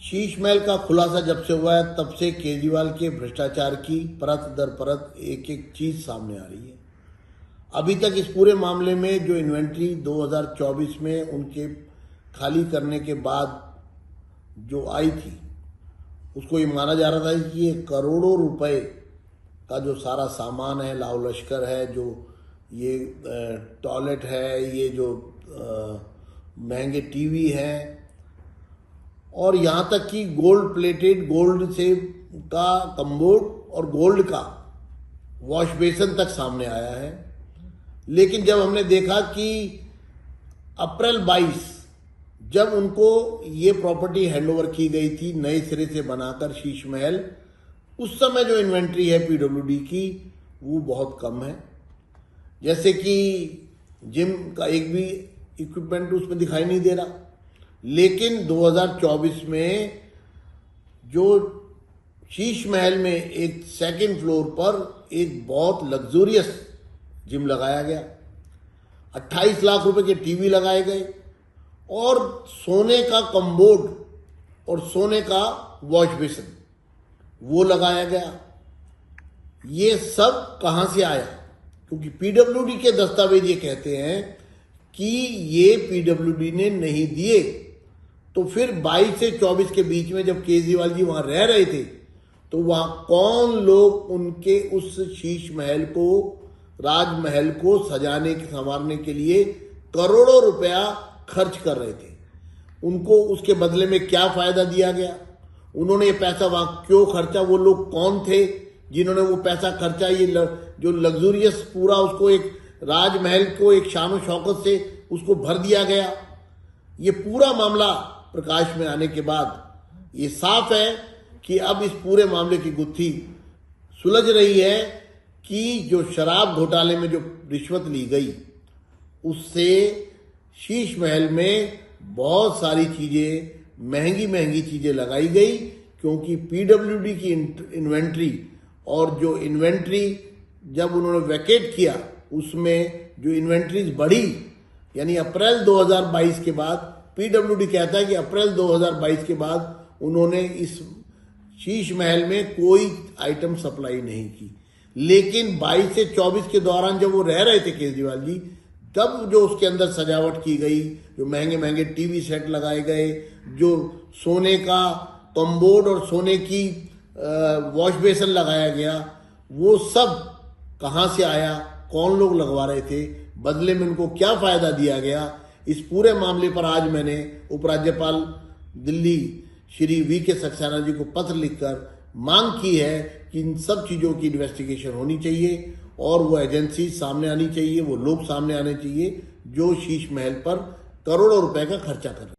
शीश महल का खुलासा जब से हुआ है तब से केजरीवाल के भ्रष्टाचार की परत दर परत एक एक चीज सामने आ रही है। अभी तक इस पूरे मामले में जो इन्वेंट्री 2024 में उनके खाली करने के बाद जो आई थी, उसको ये माना जा रहा था कि ये करोड़ों रुपए का जो सारा सामान है, लाव लश्कर है, जो ये टॉयलेट है, ये जो महंगे टीवी हैं, और यहाँ तक कि गोल्ड प्लेटेड, गोल्ड से का कम्बोर्ड और गोल्ड का वॉश बेसन तक सामने आया है। लेकिन जब हमने देखा कि अप्रैल 22 जब उनको ये प्रॉपर्टी हैंडओवर की गई थी नए सिरे से बनाकर शीश महल, उस समय जो इन्वेंट्री है पीडब्ल्यूडी की वो बहुत कम है। जैसे कि जिम का एक भी इक्विपमेंट उसमें दिखाई नहीं दे रहा। लेकिन 2024 में जो शीश महल में एक सेकंड फ्लोर पर एक बहुत लग्जूरियस जिम लगाया गया, 28 लाख रुपए के टीवी लगाए गए और सोने का कम्बोर्ड और सोने का वॉश बेसिन वो लगाया गया। ये सब कहां से आया? क्योंकि पीडब्ल्यूडी के दस्तावेज ये कहते हैं कि ये पीडब्ल्यूडी ने नहीं दिए। तो फिर 22 से 24 के बीच में जब केजरीवाल जी वहां रह रहे थे तो वहां कौन लोग उनके उस शीश महल को, राजमहल को सजाने संवारने के लिए करोड़ों रुपया खर्च कर रहे थे? उनको उसके बदले में क्या फायदा दिया गया? उन्होंने ये पैसा वहां क्यों खर्चा? वो लोग कौन थे जिन्होंने वो पैसा खर्चा? ये जो लग्जूरियस पूरा उसको एक राजमहल को एक शान शौकत से उसको भर दिया गया। ये पूरा मामला प्रकाश में आने के बाद ये साफ है कि अब इस पूरे मामले की गुत्थी सुलझ रही है कि जो शराब घोटाले में जो रिश्वत ली गई उससे शीश महल में बहुत सारी चीजें, महंगी महंगी चीजें लगाई गई। क्योंकि पीडब्ल्यूडी की इन्वेंट्री और जो इन्वेंट्री जब उन्होंने वैकेट किया उसमें जो इन्वेंट्रीज बढ़ी, यानी अप्रैल 2022 के बाद, पीडब्ल्यूडी कहता है कि अप्रैल 2022 के बाद उन्होंने इस शीश महल में कोई आइटम सप्लाई नहीं की। लेकिन 22 से 24 के दौरान जब वो रह रहे थे केजरीवाल जी, तब जो उसके अंदर सजावट की गई, जो महंगे महंगे टीवी सेट लगाए गए, जो सोने का कम्बोर्ड और सोने की वॉश बेसन लगाया गया, वो सब कहां से आया? कौन लोग लगवा रहे थे? बदले में उनको क्या फायदा दिया गया? इस पूरे मामले पर आज मैंने उपराज्यपाल दिल्ली श्री वी.के. सक्सेना जी को पत्र लिखकर मांग की है कि इन सब चीजों की इन्वेस्टिगेशन होनी चाहिए और वो एजेंसी सामने आनी चाहिए, वो लोग सामने आने चाहिए जो शीश महल पर करोड़ों रुपए का खर्चा कर रहे हैं।